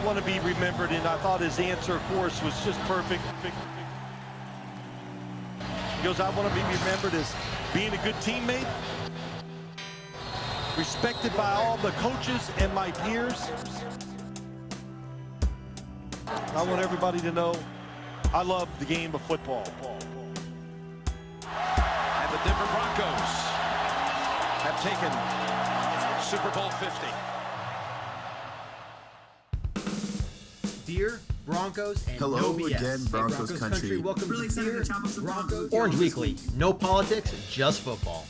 want to be remembered? And I thought his answer, of course, was just perfect. He goes, I want to be remembered as being a good teammate, respected by all the coaches and my peers. I want everybody to know I love the game of football. And the Denver Broncos have taken Super Bowl 50. Beer, Broncos, and Hello no BS. again, Broncos country. Welcome Really to excited Beer, to chop up some Broncos, Broncos. Orange Weekly. No politics, just football.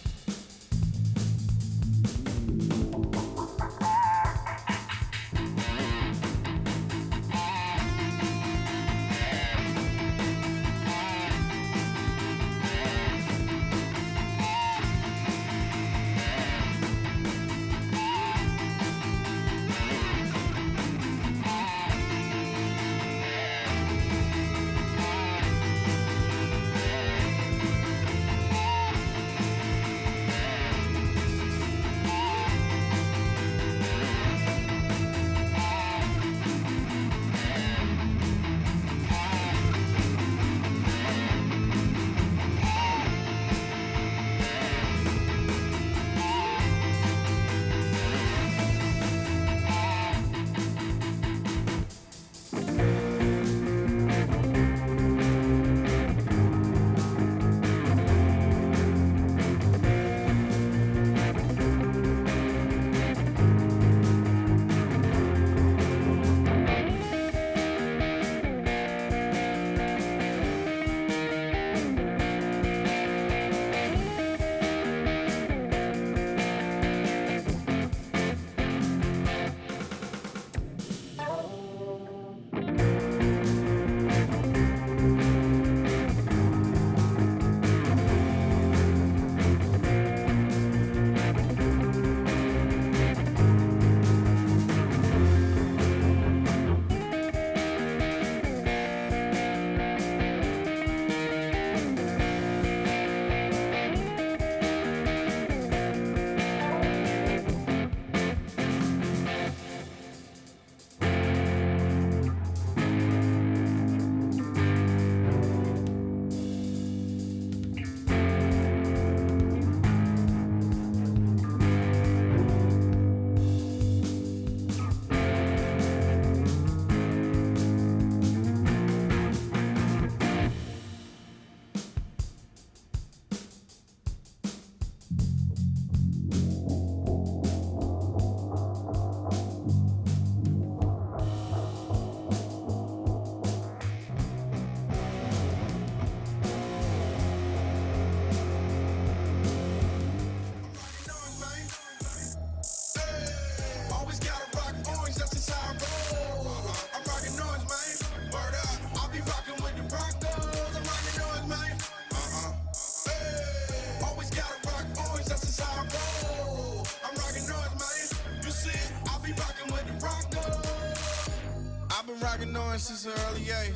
Rockin' on since an early age.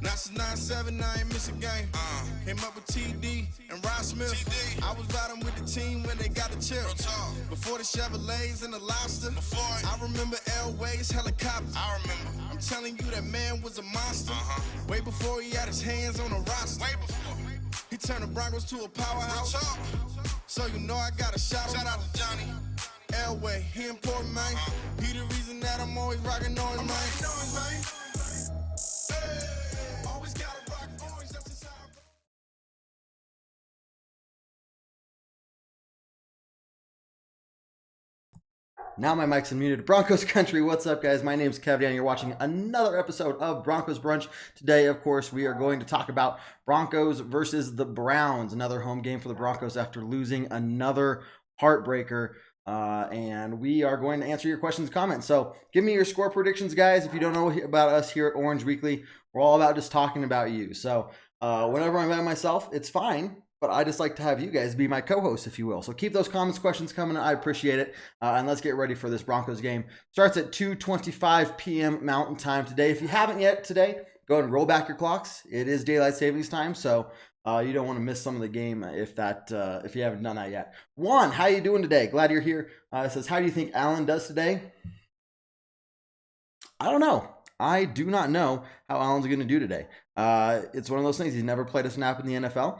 Not since 97, I ain't miss a game. Came up with TD and Rod Smith. I was riding with the team when they got the chip. Before the Chevrolets and the Lobster. I remember Elway's helicopter. I'm telling you, that man was a monster. Way before he had his hands on the roster. He turned the Broncos to a powerhouse. So you know I got a shout out to Johnny Elway. He important, man. He the reason that I'm always rocking on his man. Always gotta rock orange, that's just how I roll. Now my mic's unmuted. Broncos country, what's up, guys? My name's Kevin. You're watching another episode of Broncos Brunch. Today, of course, we are going to talk about Broncos versus the Browns. Another home game for the Broncos after losing another heartbreaker. And we are going to answer your questions and comments. So give me your score predictions, guys. If you don't know about us here at Orange Weekly, we're all about just talking about you. So whenever I'm by myself, it's fine. But I just like to have you guys be my co-hosts, if you will. So keep those comments, questions coming. I appreciate it. And let's get ready for this Broncos game. Starts at 2:25 p.m. Mountain Time today. If you haven't yet today, go ahead and roll back your clocks. It is daylight savings time, so you don't want to miss some of the game if you haven't done that yet. Juan, how you doing today? Glad you're here. It says, how do you think Allen does today? I don't know. I do not know how Allen's going to do today. It's one of those things. He's never played a snap in the NFL.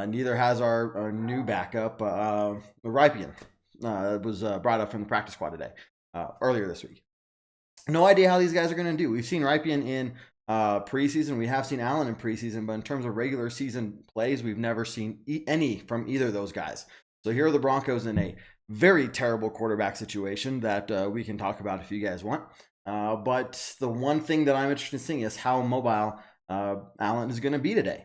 Neither has our new backup, Rypien. Was brought up from the practice squad today, earlier this week. No idea how these guys are going to do. We've seen Rypien in preseason. We have seen Allen in preseason, but in terms of regular season plays, we've never seen any from either of those guys. So here are the Broncos in a very terrible quarterback situation that we can talk about if you guys want. But the one thing that I'm interested in seeing is how mobile Allen is going to be today.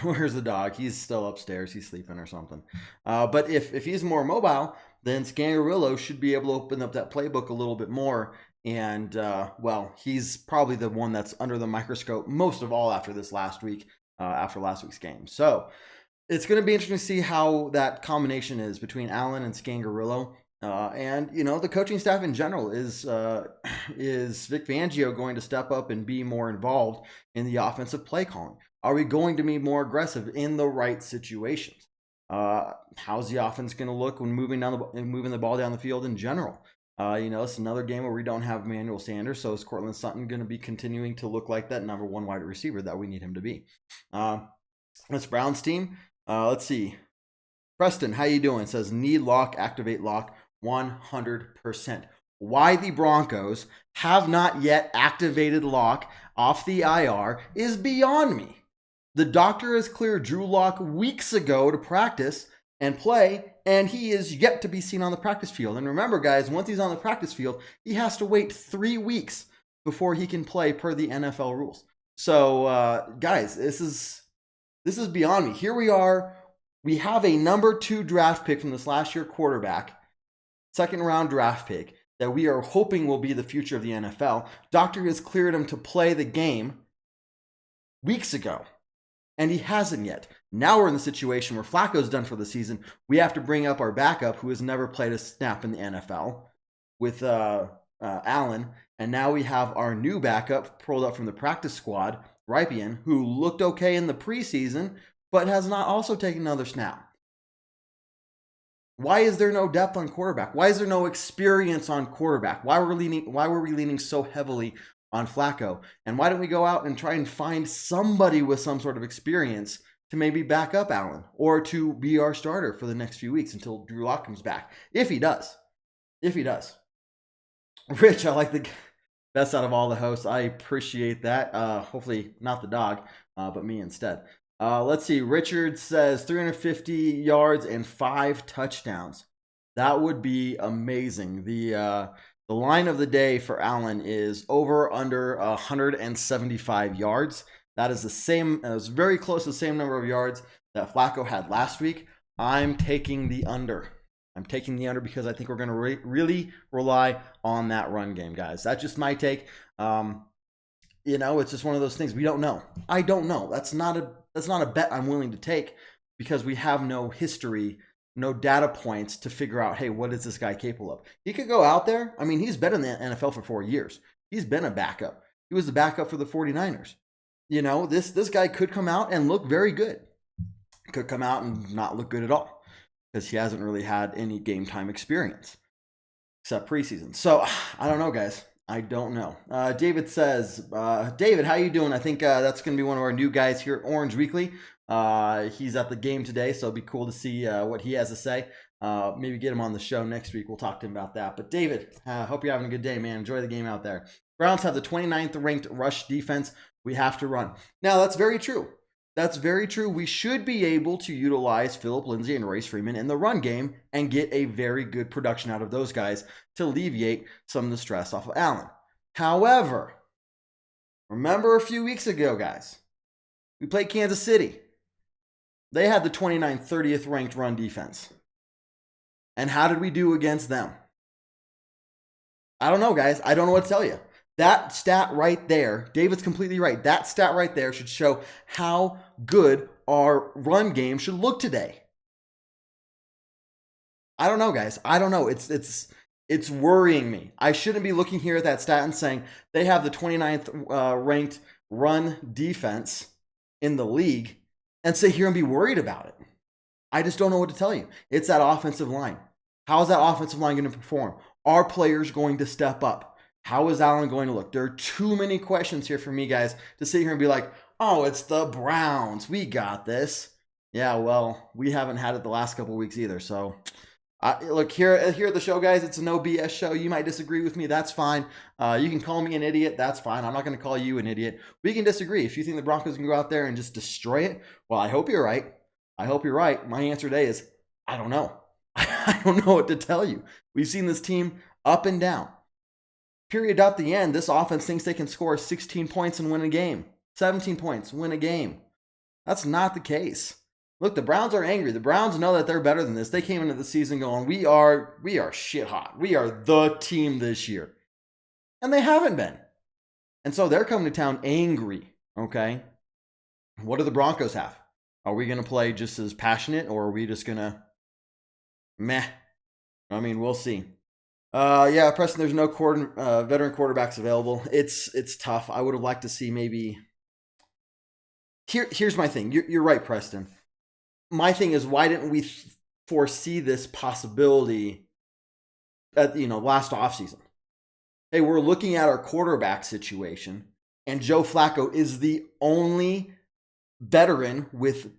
Where's the dog? He's still upstairs. He's sleeping or something. But if he's more mobile, then Scangarillo should be able to open up that playbook a little bit more. And, well, he's probably the one that's under the microscope most of all after this last week, after last week's game. So it's going to be interesting to see how that combination is between Allen and Scangarillo. And, you know, the coaching staff in general is Vic Fangio going to step up and be more involved in the offensive play calling? Are we going to be more aggressive in the right situations? How's the offense going to look when moving the ball down the field in general? You know, it's another game where we don't have Emmanuel Sanders, so is Cortland Sutton going to be continuing to look like that number one wide receiver that we need him to be? This Browns team, let's see. Preston, how you doing? Says need lock, activate lock, 100%. Why the Broncos have not yet activated lock off the IR is beyond me. The doctor has cleared Drew Lock weeks ago to practice and play, and he is yet to be seen on the practice field. And remember, guys, once he's on the practice field, he has to wait 3 weeks before he can play per the NFL rules. So, guys, this is beyond me. Here we are. We have a number 2 draft pick from this last year quarterback, second round draft pick, that we are hoping will be the future of the NFL. Doctor has cleared him to play the game weeks ago, and he hasn't yet. Now we're in the situation where Flacco's done for the season. We have to bring up our backup, who has never played a snap in the NFL, with Allen, and now we have our new backup pulled up from the practice squad, Rypien, who looked okay in the preseason, but has not also taken another snap. Why is there no depth on quarterback? Why is there no experience on quarterback? Why were we leaning so heavily on Flacco? And why don't we go out and try and find somebody with some sort of experience to maybe back up Allen or to be our starter for the next few weeks until Drew Lock comes back? If he does. Rich, I like the best out of all the hosts. I appreciate that. Hopefully not the dog, but me instead. Let's see. Richard says 350 yards and 5 touchdowns. That would be amazing. The line of the day for Allen is over under 175 yards. That is the same. It was very close to the same number of yards that Flacco had last week. I'm taking the under. Because I think we're going to really rely on that run game, guys. That's just my take. You know, it's just one of those things. We don't know. I don't know. That's not a bet I'm willing to take because we have no history, no data points to figure out, hey, what is this guy capable of? He could go out there. I mean, he's been in the NFL for 4 years. He's been a backup. He was the backup for the 49ers. You know, this guy could come out and look very good. Could come out and not look good at all because he hasn't really had any game time experience except preseason. So I don't know, guys. I don't know. David says, David, how you doing? I think that's going to be one of our new guys here at Orange Weekly. He's at the game today, so it'll be cool to see what he has to say. Maybe get him on the show next week. We'll talk to him about that. But David, hope you're having a good day, man. Enjoy the game out there. Browns have the 29th ranked rush defense. We have to run. Now, that's very true. That's very true. We should be able to utilize Phillip Lindsay and Royce Freeman in the run game and get a very good production out of those guys to alleviate some of the stress off of Allen. However, remember a few weeks ago, guys, we played Kansas City. They had the 29th, 30th ranked run defense. And how did we do against them? I don't know, guys. I don't know what to tell you. That stat right there, David's completely right. That stat right there should show how good our run game should look today. I don't know, guys. I don't know. It's worrying me. I shouldn't be looking here at that stat and saying they have the 29th ranked run defense in the league and sit here and be worried about it. I just don't know what to tell you. It's that offensive line. How's that offensive line going to perform? Are players going to step up? How is Allen going to look? There are too many questions here for me, guys, to sit here and be like, oh, it's the Browns. We got this. Yeah, well, we haven't had it the last couple weeks either. So, look, here at the show, guys, it's a no BS show. You might disagree with me. That's fine. You can call me an idiot. That's fine. I'm not going to call you an idiot. We can disagree. If you think the Broncos can go out there and just destroy it, well, I hope you're right. I hope you're right. My answer today is, I don't know. I don't know what to tell you. We've seen this team up and down. Period at the end, this offense thinks they can score 16 points and win a game. 17 points, win a game. That's not the case. Look, the Browns are angry. The Browns know that they're better than this. They came into the season going, we are shit hot. We are the team this year. And they haven't been. And so they're coming to town angry, okay? What do the Broncos have? Are we going to play just as passionate, or are we just going to meh? I mean, we'll see. Yeah, Preston, there's no veteran quarterbacks available. It's tough. I would have liked to see maybe. Here's my thing. You're right, Preston. My thing is, why didn't we foresee this possibility at last offseason? Hey, we're looking at our quarterback situation, and Joe Flacco is the only veteran with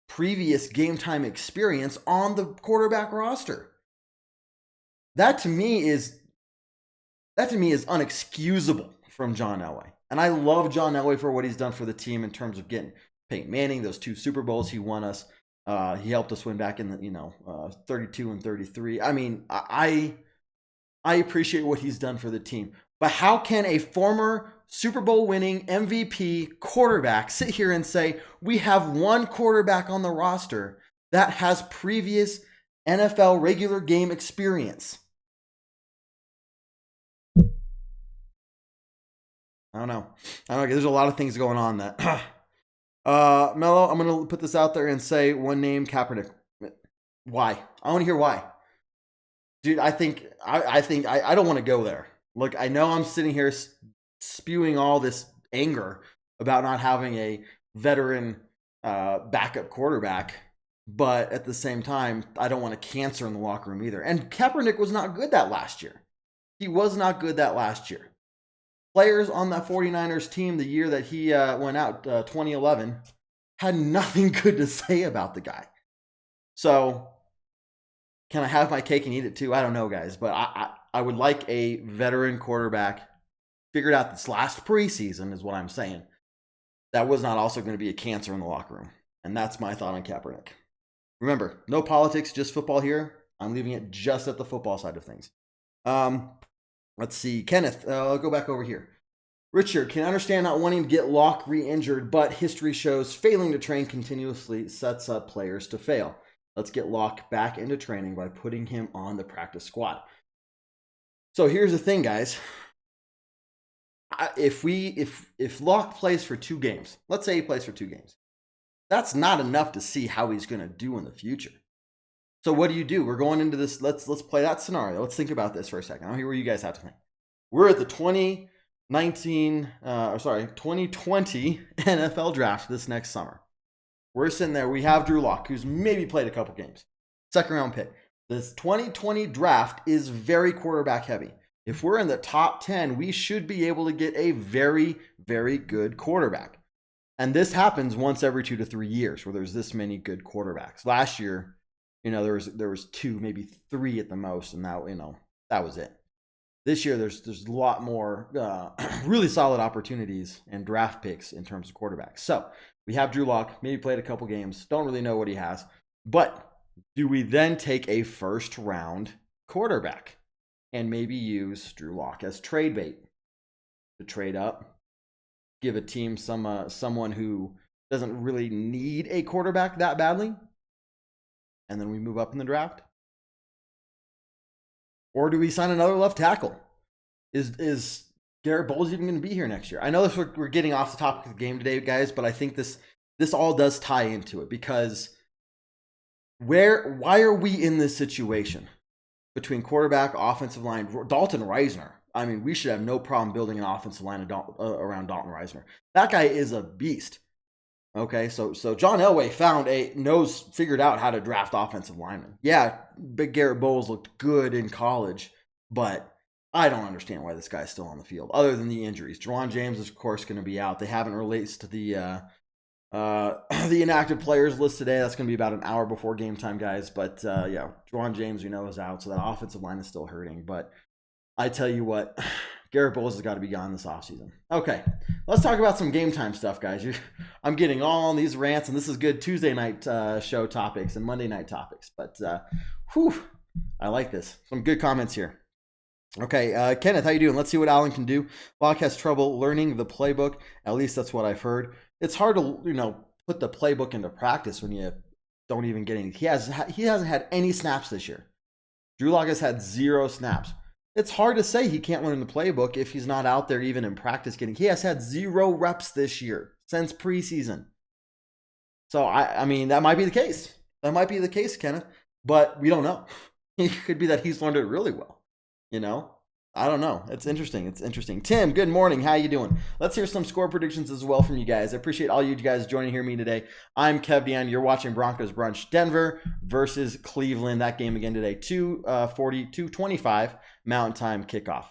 previous game time experience on the quarterback roster. That to me is unexcusable from John Elway. And I love John Elway for what he's done for the team in terms of getting Peyton Manning, those 2 Super Bowls he won us. He helped us win back in the 32 and 33. I mean, I appreciate what he's done for the team. But how can a former Super Bowl winning MVP quarterback sit here and say, we have one quarterback on the roster that has previous NFL regular game experience? I don't know. There's a lot of things going on that. Mello, I'm going to put this out there and say one name, Kaepernick. Why? I want to hear why. Dude, I don't want to go there. Look, I know I'm sitting here spewing all this anger about not having a veteran backup quarterback, but at the same time, I don't want a cancer in the locker room either. And Kaepernick was not good that last year. He was not good that last year. Players on that 49ers team the year that he went out, 2011, had nothing good to say about the guy. So, can I have my cake and eat it too? I don't know, guys. But I would like a veteran quarterback figured out this last preseason is what I'm saying. That was not also going to be a cancer in the locker room. And that's my thought on Kaepernick. Remember, no politics, just football here. I'm leaving it just at the football side of things. Let's see. Kenneth, I'll go back over here. Richard, can understand not wanting to get Locke re-injured, but history shows failing to train continuously sets up players to fail. Let's get Locke back into training by putting him on the practice squad. So here's the thing, guys. If Locke plays for 2 games, let's say he plays for 2 games, that's not enough to see how he's going to do in the future. So what do? We're going into this. Let's play that scenario. Let's think about this for a second. I don't hear what you guys have to think. We're at the 2020 NFL draft this next summer. We're sitting there. We have Drew Lock, who's maybe played a couple games. 2nd round pick. This 2020 draft is very quarterback heavy. If we're in the top 10, we should be able to get a very, very good quarterback. And this happens once every 2 to 3 years where there's this many good quarterbacks. Last year, there was 2, maybe 3 at the most, and that was it. This year, there's a lot more really solid opportunities and draft picks in terms of quarterbacks. So we have Drew Lock, maybe played a couple games, don't really know what he has. But do we then take a 1st round quarterback and maybe use Drew Lock as trade bait to trade up, give a team someone who doesn't really need a quarterback that badly, and then we move up in the draft? Or do we sign another left tackle? Is Garrett Bowles even going to be here next year? I know we're getting off the topic of the game today, guys, but I think this all does tie into it, because why are we in this situation between quarterback, offensive line, Dalton Reisner? I mean, we should have no problem building an offensive line around Dalton Reisner. That guy is a beast. Okay, so John Elway figured out how to draft offensive linemen. Yeah, Big Garrett Bowles looked good in college, but I don't understand why this guy's still on the field, other than the injuries. Juwan James is, of course, going to be out. They haven't released the inactive players list today. That's going to be about an hour before game time, guys. But yeah, Juwan James, we know, is out, so that offensive line is still hurting. But I tell you what, Garrett Bowles has got to be gone this offseason. Okay, let's talk about some game time stuff, guys. I'm getting all on these rants, and this is good Tuesday night show topics and Monday night topics. But I like this. Some good comments here. Okay, Kenneth, how you doing? Let's see what Allen can do. Locke has trouble learning the playbook. At least that's what I've heard. It's hard to put the playbook into practice when you don't even get any. He hasn't had any snaps this year. Drew Lock has had 0 snaps. It's hard to say he can't learn the playbook if he's not out there even in practice getting. He has had 0 reps this year since preseason. So I mean that might be the case. That might be the case, Kenneth. But we don't know. It could be that he's learned it really well. I don't know. It's interesting. Tim, good morning. How you doing? Let's hear some score predictions as well from you guys. I appreciate all you guys joining here me today. I'm Kev Dion. You're watching Broncos Brunch. Denver versus Cleveland. That game again today. 2:25 Mountain Time kickoff.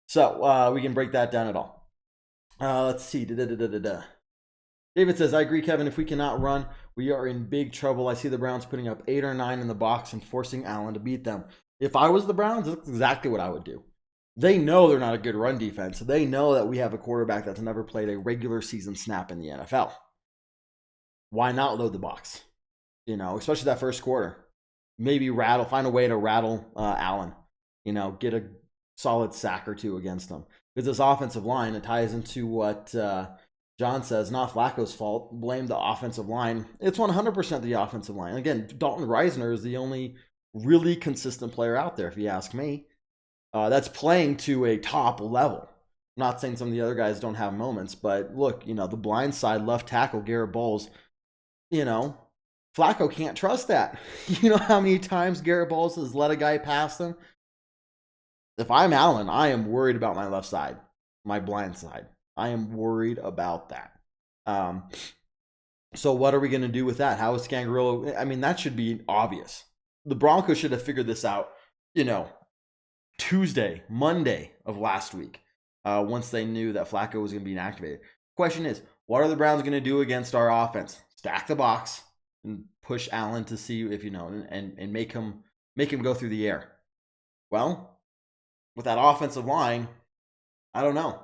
So we can break that down at all. Let's see. David says, I agree, Kevin. If we cannot run, we are in big trouble. I see the Browns putting up 8 or 9 in the box and forcing Allen to beat them. If I was the Browns, that's exactly what I would do. They know they're not a good run defense. They know that we have a quarterback that's never played a regular season snap in the NFL. Why not load the box? Especially that first quarter. Maybe find a way to rattle Allen. Get a solid sack or 2 against them. Because this offensive line, it ties into what John says, not Flacco's fault. Blame the offensive line. It's 100% the offensive line. Again, Dalton Reisner is the only really consistent player out there, if you ask me. That's playing to a top level. I'm not saying some of the other guys don't have moments, but look, the blind side left tackle, Garrett Bowles, Flacco can't trust that. You know how many times Garrett Bowles has let a guy pass him? If I'm Allen, I am worried about my left side, my blind side. I am worried about that. So what are we going to do with that? How is Scangarello? I mean, that should be obvious. The Broncos should have figured this out, Tuesday, Monday of last week, once they knew that Flacco was going to be inactivated. Question is, what are the Browns going to do against our offense? Stack the box and push Allen to see if and make him go through the air. Well, with that offensive line, I don't know.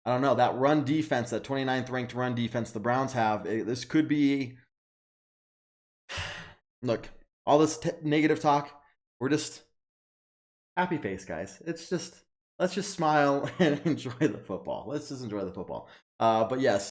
That run defense, that 29th ranked run defense the Browns have, this could be. Look, all this negative talk, we're just happy face, guys. Let's just smile and enjoy the football. Let's just enjoy the football. But yes,